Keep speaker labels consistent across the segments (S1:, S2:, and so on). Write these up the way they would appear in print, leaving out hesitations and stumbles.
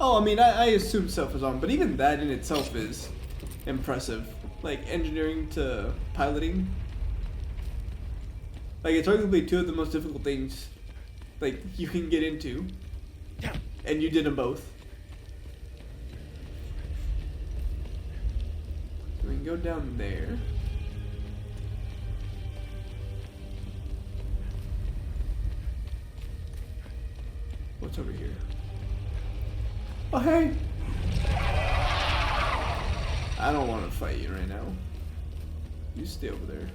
S1: Oh, I mean, I assume stuff was on, but even that in itself is impressive. Like, engineering to piloting. Like, it's arguably two of the most difficult things, like, you can get into. And you did them both. So we can go down there. What's over here? Oh, hey! I don't want to fight you right now. You stay over there.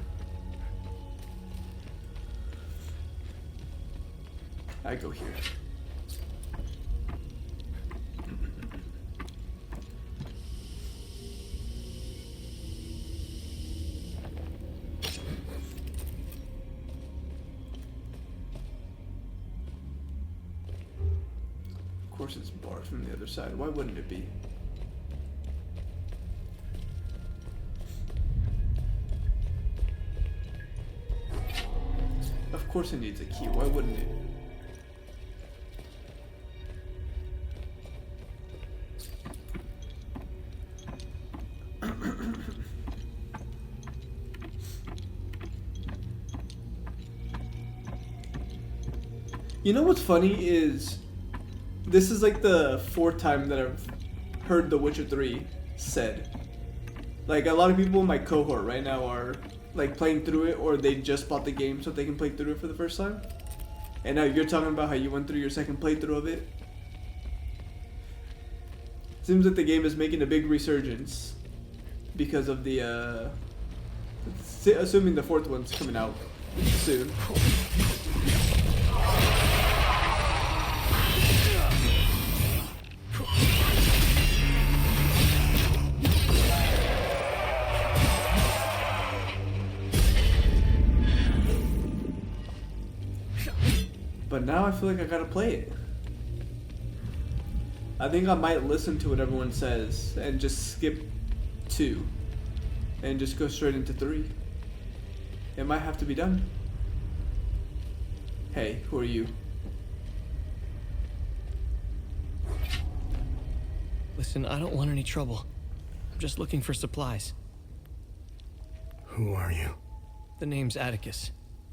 S1: I go here. Of course it's barred from the other side. Why wouldn't it be? Of course it needs a key. Why wouldn't it? You know what's funny is this is like the fourth time that I've heard The Witcher 3 said. Like, a lot of people in my cohort right now are like playing through it, or they just bought the game so they can play through it for the first time. And now you're talking about how you went through your second playthrough of it. Seems like the game is making a big resurgence because of the assuming the fourth one's coming out soon. But now I feel like I gotta play it. I think I might listen to what everyone says and just skip 2 and just go straight into 3. It might have to be done. Hey, who are you?
S2: Listen, I don't want any trouble. I'm just looking for supplies.
S3: Who are you?
S2: The name's Atticus.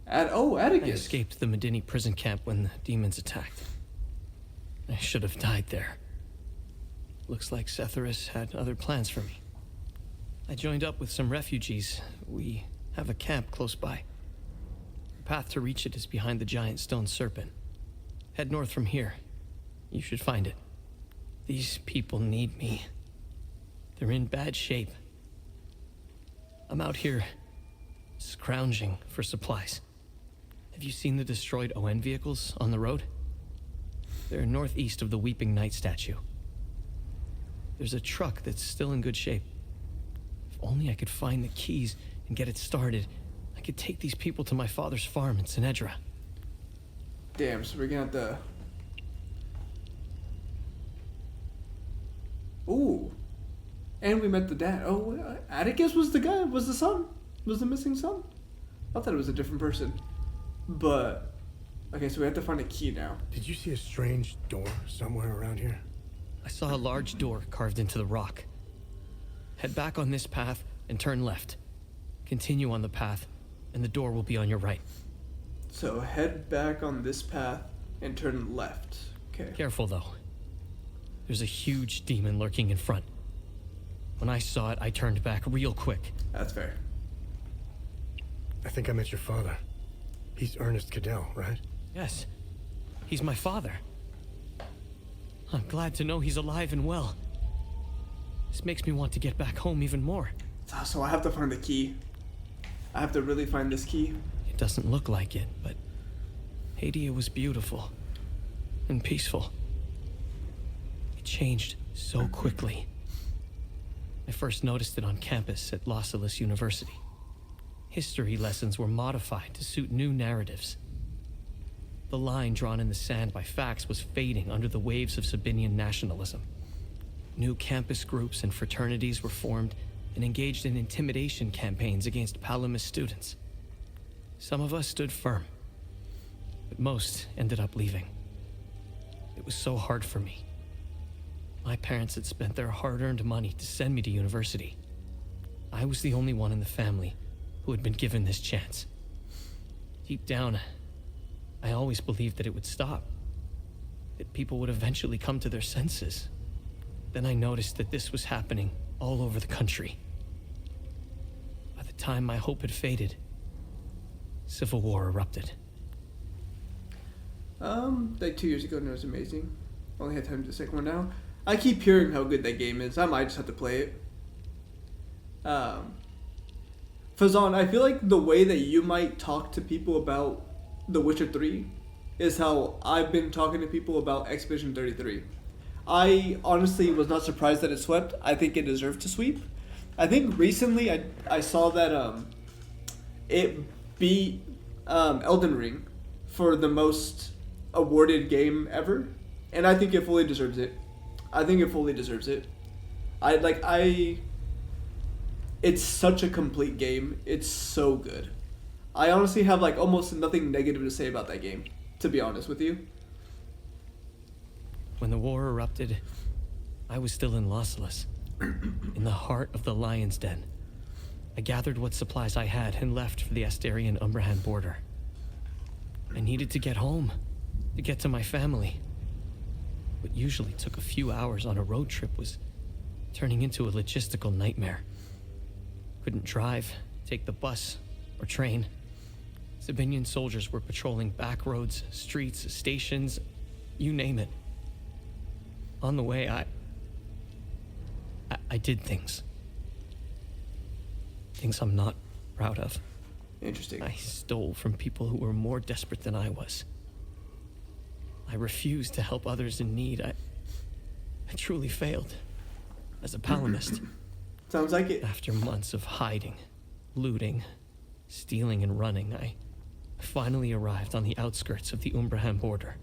S1: Atticus.
S2: I escaped the Medini prison camp when the demons attacked. I should have died there. Looks like Setharus had other plans for me. I joined up with some refugees. We have a camp close by. The path to reach it is behind the giant stone serpent. Head north from here. You should find it. These people need me. They're in bad shape. I'm out here scrounging for supplies. Have you seen the destroyed ON vehicles on the road? They're northeast of the Weeping Knight statue. There's a truck that's still in good shape. If only I could find the keys and get it started, I could take these people to my father's farm in Sinedra.
S1: Damn, so we're gonna have to... Ooh. And we met the dad. Oh, Atticus was the guy, was the son? Was the missing son? I thought it was a different person. But, okay, so we have to find a key now.
S3: Did you see a strange door somewhere around here?
S2: I saw a large door carved into the rock. Head back on this path and turn left. Continue on the path, and the door will be on your right.
S1: So head back on this path and turn left. Okay.
S2: Careful, though. There's a huge demon lurking in front. When I saw it, I turned back real quick.
S1: That's fair.
S3: I think I met your father. He's Ernest Cadell, right?
S2: Yes. He's my father. I'm glad to know he's alive and well. This makes me want to get back home even more.
S1: So I have to find the key. I have to really find this key.
S2: It doesn't look like it, but Hadea was beautiful and peaceful. It changed so quickly. I first noticed it on campus at Los Angeles University. History lessons were modified to suit new narratives. The line drawn in the sand by facts was fading under the waves of Sabinian nationalism. New campus groups and fraternities were formed and engaged in intimidation campaigns against Palamas students. Some of us stood firm, but most ended up leaving. It was so hard for me. My parents had spent their hard-earned money to send me to university. I was the only one in the family who had been given this chance. Deep down, I always believed that it would stop, that people would eventually come to their senses. Then I noticed that this was happening all over the country. By the time my hope had faded, civil war erupted.
S1: Like 2 years ago, and it was amazing. Only had time to the second one now. I keep hearing how good that game is. I might just have to play it. Fazan, I feel like the way that you might talk to people about The Witcher 3 is how I've been talking to people about Expedition 33. I honestly was not surprised that it swept. I think it deserved to sweep. I think recently I saw that it beat Elden Ring for the most awarded game ever, and I think it fully deserves it. It's such a complete game. It's so good. I honestly have like almost nothing negative to say about that game, to be honest with you.
S2: When the war erupted, I was still in Losselis, in the heart of the Lion's Den. I gathered what supplies I had and left for the Astarian-Umbrahan border. I needed to get home, to get to my family. What usually took a few hours on a road trip was turning into a logistical nightmare. Couldn't drive, take the bus, or train. Sabinian soldiers were patrolling back roads, streets, stations, you name it. On the way, I did things. Things I'm not proud of.
S1: Interesting.
S2: I stole from people who were more desperate than I was. I refused to help others in need. I truly failed as a palamist.
S1: Sounds like it.
S2: After months of hiding, looting, stealing, and running, I finally arrived on the outskirts of the Umbrahan border.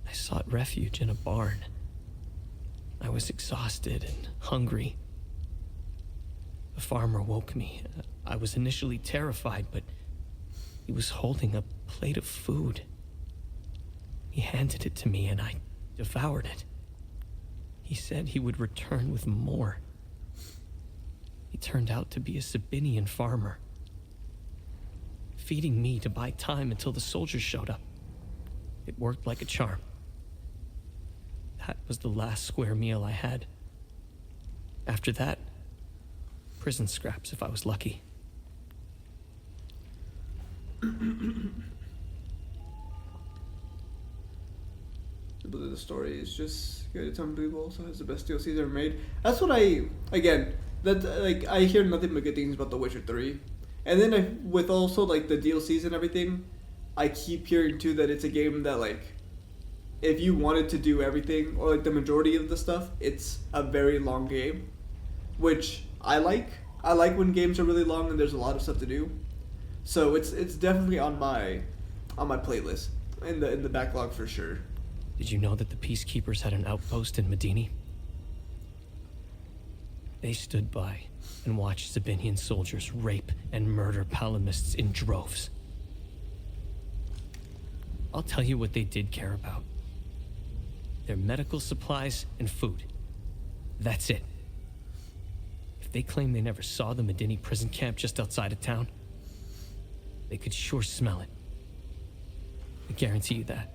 S2: I sought refuge in a barn. I was exhausted and hungry. The farmer woke me. I was initially terrified, but he was holding a plate of food. He handed it to me and I devoured it. He said he would return with more. He turned out to be a Sabinian farmer, feeding me to buy time until the soldiers showed up. It worked like a charm. That was the last square meal I had. After that, prison scraps if I was lucky.
S1: The story is just good. It's unbelievable. Also has the best DLCs ever made. That's what I hear nothing but good things about The Witcher 3. And then with also like the DLCs and everything, I keep hearing too that it's a game that like if you wanted to do everything or like the majority of the stuff, it's a very long game, which I like. I like when games are really long and there's a lot of stuff to do. So it's definitely on my playlist in the backlog for sure.
S2: Did you know that the Peacekeepers had an outpost in Medini? They stood by and watched Sabinian soldiers rape and murder palamists in droves. I'll tell you what they did care about. Their medical supplies and food. That's it. If they claim they never saw the Medini prison camp just outside of town, they could sure smell it. I guarantee you that.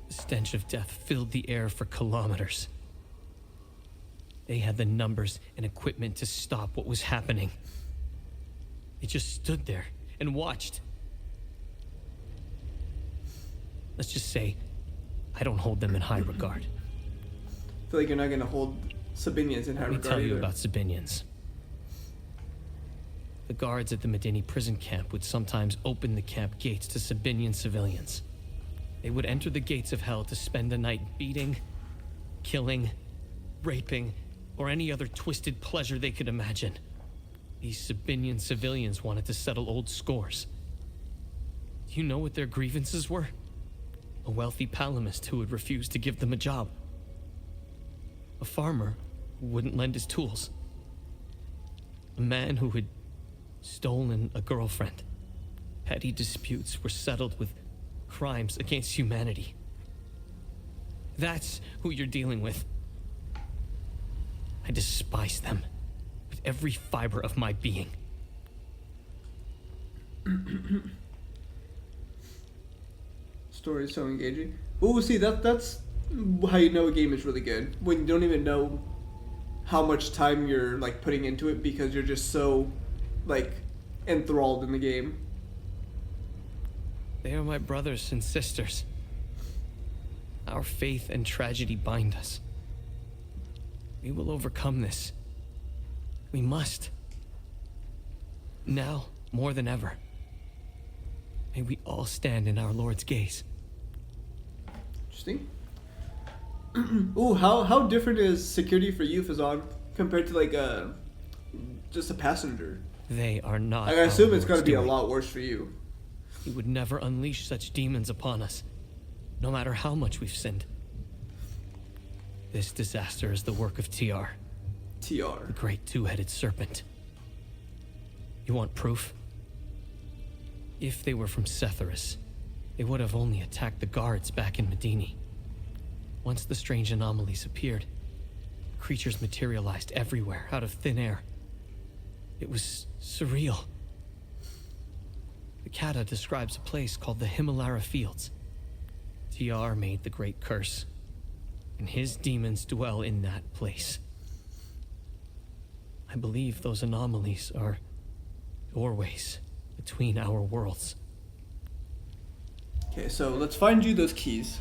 S2: The stench of death filled the air for kilometers. They had the numbers and equipment to stop what was happening. They just stood there and watched. Let's just say, I don't hold them in high regard.
S1: I feel like you're not going to hold Sabinians in high regard.
S2: Let me tell you
S1: either.
S2: about Sabinians. The guards at the Medini prison camp would sometimes open the camp gates to Sabinian civilians. They would enter the gates of hell to spend the night beating, killing, raping, or any other twisted pleasure they could imagine. These Sabinian civilians wanted to settle old scores. Do you know what their grievances were? A wealthy palamist who would refuse to give them a job. A farmer who wouldn't lend his tools. A man who had stolen a girlfriend. Petty disputes were settled with crimes against humanity. That's who you're dealing with. I despise them with every fiber of my being.
S1: Story is so engaging. Oh, see, that's how you know a game is really good. When you don't even know how much time you're like putting into it because you're just so like enthralled in the game.
S2: They are my brothers and sisters. Our faith and tragedy bind us. We will overcome this. We must. Now, more than ever. May we all stand in our Lord's gaze.
S1: Interesting. Ooh, how different is security for you, Fazan, compared to like just a passenger?
S2: They are not.
S1: I assume it's
S2: got
S1: gotta be a lot worse for you.
S2: He would never unleash such demons upon us, no matter how much we've sinned. This disaster is the work of TR.
S1: TR.
S2: The great two-headed serpent. You want proof? If they were from Setharis, they would have only attacked the guards back in Medini. Once the strange anomalies appeared, creatures materialized everywhere out of thin air. It was surreal. The Kata describes a place called the Himalara Fields. TR made the great curse, and his demons dwell in that place. I believe those anomalies are doorways between our worlds.
S1: Okay, so let's find you those keys.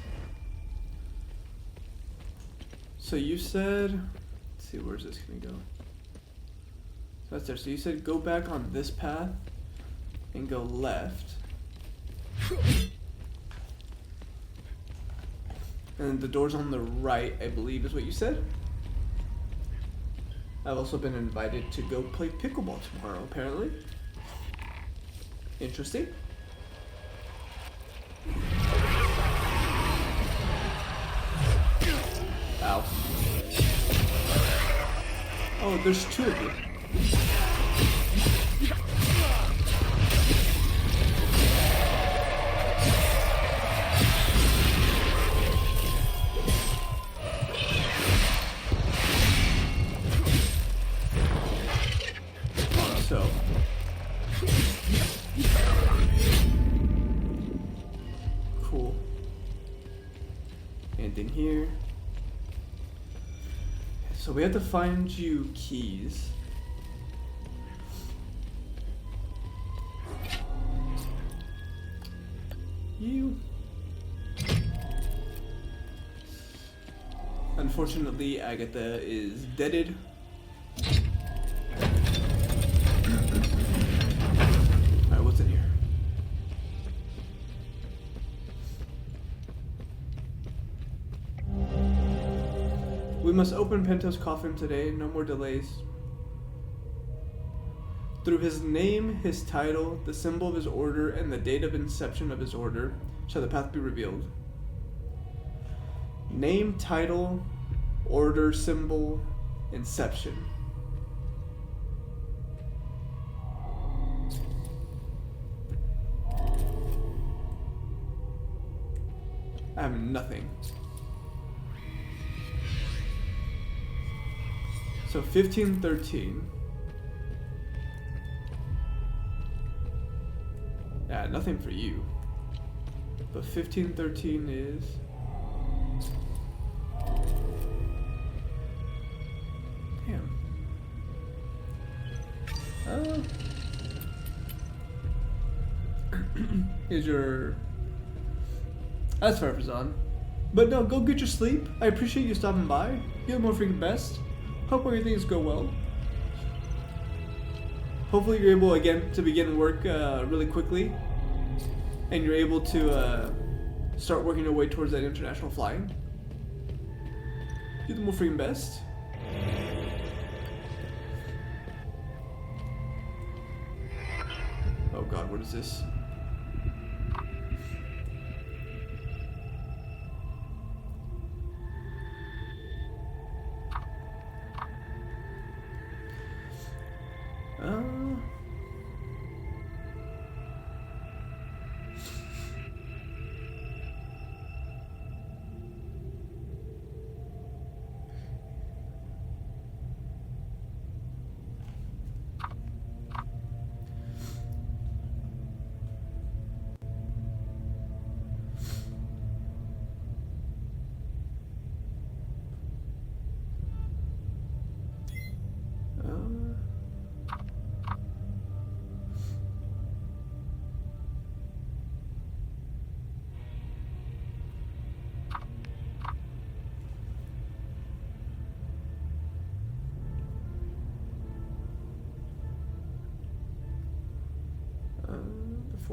S1: So you said, let's see, where's this gonna go? So that's there. So you said go back on this path and go left. And the door's on the right, I believe is what you said. I've also been invited to go play pickleball tomorrow, apparently. Interesting. Ow. Oh, there's two of you. So. Cool. And in here. So we have to find you keys. You. Unfortunately, Agatha is deaded. Alright, what's in here? We must open Pentos' coffin today, no more delays. Through his name, his title, the symbol of his order, and the date of inception of his order, shall the path be revealed. Name, title, order, symbol, inception. I have nothing. So 1513. Yeah, nothing for you. But 1513 is. Damn. Is your. That's fair, Fazan. But no, go get your sleep. I appreciate you stopping by. You're the more freaking best. Hope everything's go well. Hopefully you're able again to begin work really quickly, and you're able to start working your way towards that international flying. You're the more freaking best. Oh God, what is this?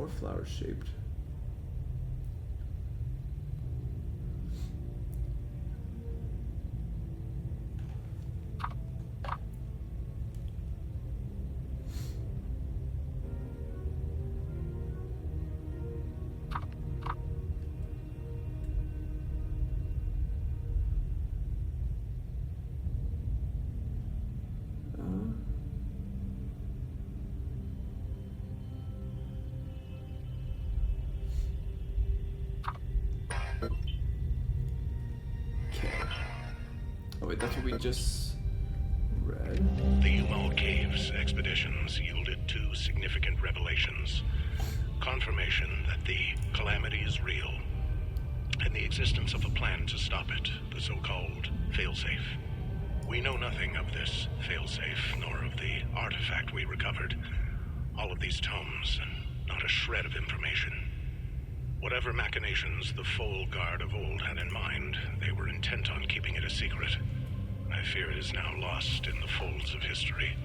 S1: 4 flower shaped. Oh wait, that's what we just read.
S4: The Umal Caves expeditions yielded 2 significant revelations. Confirmation that the Calamity is real, and the existence of a plan to stop it, the so-called failsafe. We know nothing of this failsafe, nor of the artifact we recovered. All of these tomes, and not a shred of information. Whatever machinations the Foal Guard of old had in mind, they were intent on keeping it a secret. I fear it is now lost in the folds of history.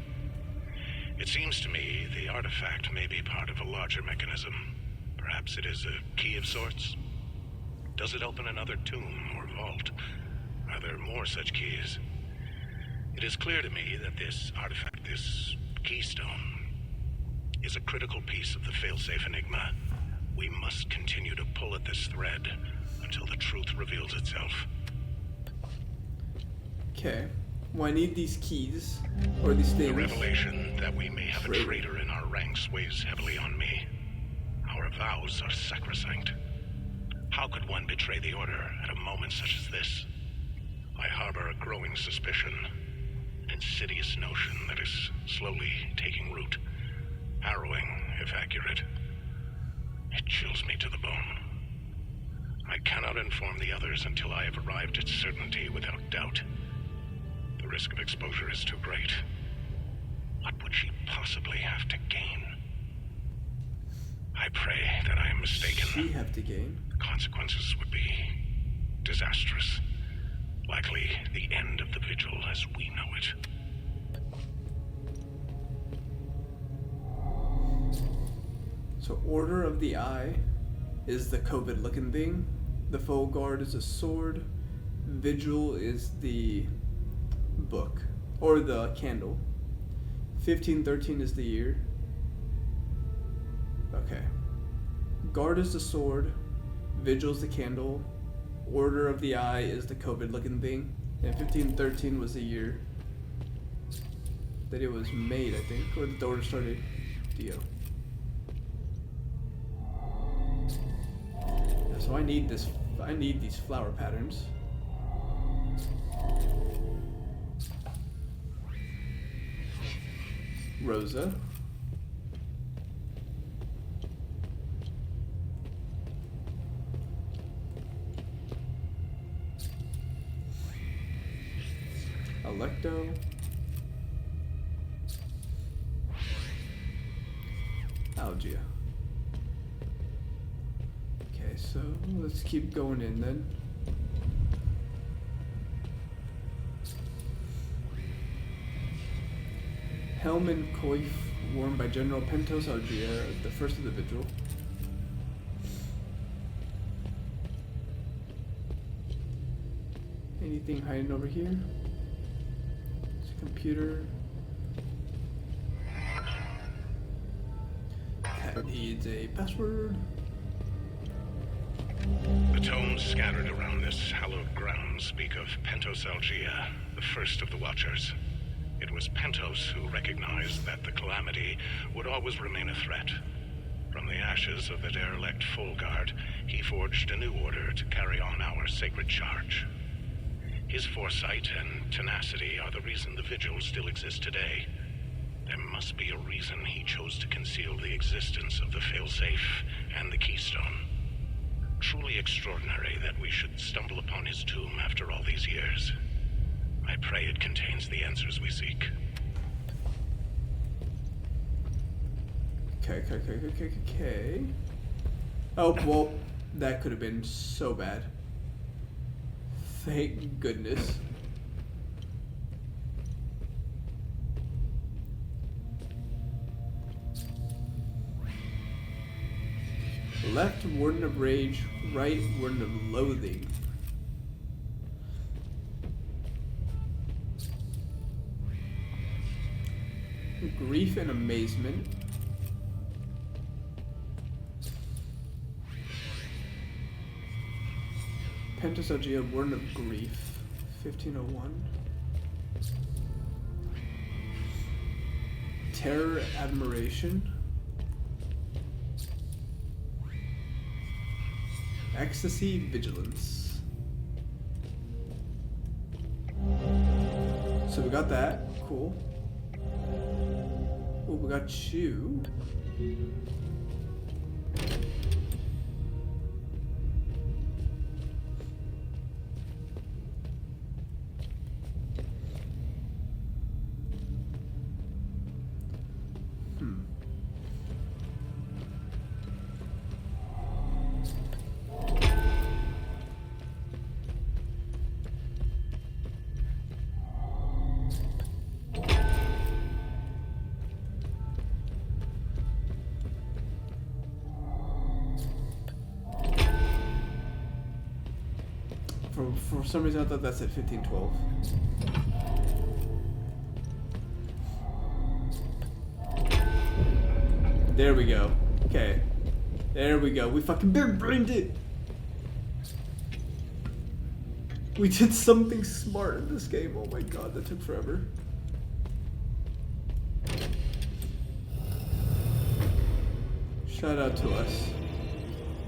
S4: It seems to me the artifact may be part of a larger mechanism. Perhaps it is a key of sorts? Does it open another tomb or vault? Are there more such keys? It is clear to me that this artifact, this keystone, is a critical piece of the failsafe enigma. We must continue to pull at this thread until the truth reveals itself.
S1: Okay. Well, I need these keys, or these things.
S4: The revelation that we may have a traitor in our ranks weighs heavily on me. Our vows are sacrosanct. How could one betray the Order at a moment such as this? I harbor a growing suspicion, an insidious notion that is slowly taking root. Harrowing, if accurate. It chills me to the bone. I cannot inform the others until I have arrived at certainty without doubt. The risk of exposure is too great. What would she possibly have to gain? I pray that I am mistaken.
S1: She have to gain?
S4: Consequences would be disastrous. Likely the end of the vigil as we know it.
S1: So Order of the Eye is the COVID looking thing. The Foal Guard is a sword. Vigil is the book. Or the candle. 1513 is the year. Okay. Guard is the sword. Vigil is the candle. Order of the Eye is the COVID looking thing. And 1513 was the year that it was made, I think. Or the order started. Dio. So I need this. I need these flower patterns. Rosa. Electo. Algea. Okay, so let's keep going in then. Helm and coif worn by General Pentos Algea, the first of the vigil. Anything hiding over here? It's a computer. That needs a password.
S4: The tomes scattered around this hallowed ground speak of Pentos Algea, the first of the Watchers. It was Pentos who recognized that the Calamity would always remain a threat. From the ashes of the derelict Foal Guard, he forged a new order to carry on our sacred charge. His foresight and tenacity are the reason the Vigil still exists today. There must be a reason he chose to conceal the existence of the failsafe and the keystone. Truly extraordinary that we should stumble upon his tomb after all these years. I pray it contains the answers we seek.
S1: Okay. Oh, well, that could have been so bad. Thank goodness. left, Warden of Rage. Right, Warden of Loathing. Grief and Amazement. PENTOS ALGEAS, Warden of Grief. 1501. Terror, Admiration. Ecstasy, Vigilance. So we got that. Cool. Oh, we got you. For some reason I thought that said 1512. There we go. Okay. There we go. We fucking big-brained it! We did something smart in this game. Oh my god, that took forever. Shout out to us.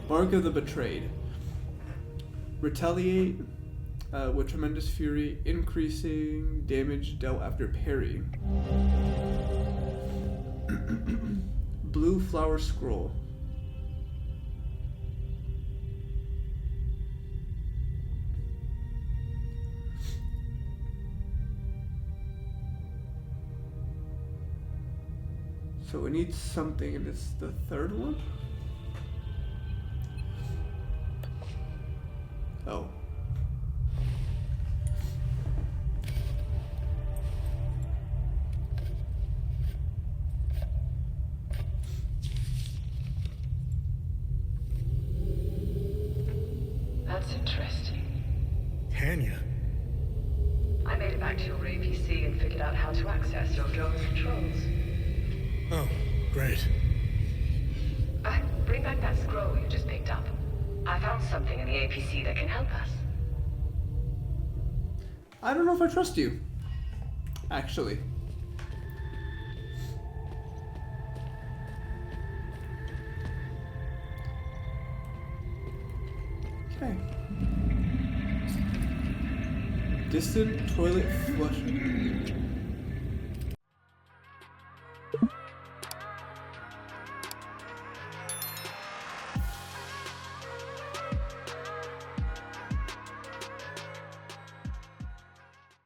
S1: Mark of the Betrayed. Retaliate with tremendous fury, increasing damage dealt after parry. Blue Flower Scroll. So we need something, and it's the third one? Oh.
S5: That's interesting.
S3: Hadea.
S5: I made it back to your APC and figured out how to access your drone controls.
S3: Oh, great.
S5: Bring back that scroll you just picked up. I found something in the APC that can help us.
S1: I don't know if I trust you. Actually. Okay. Distant toilet flush.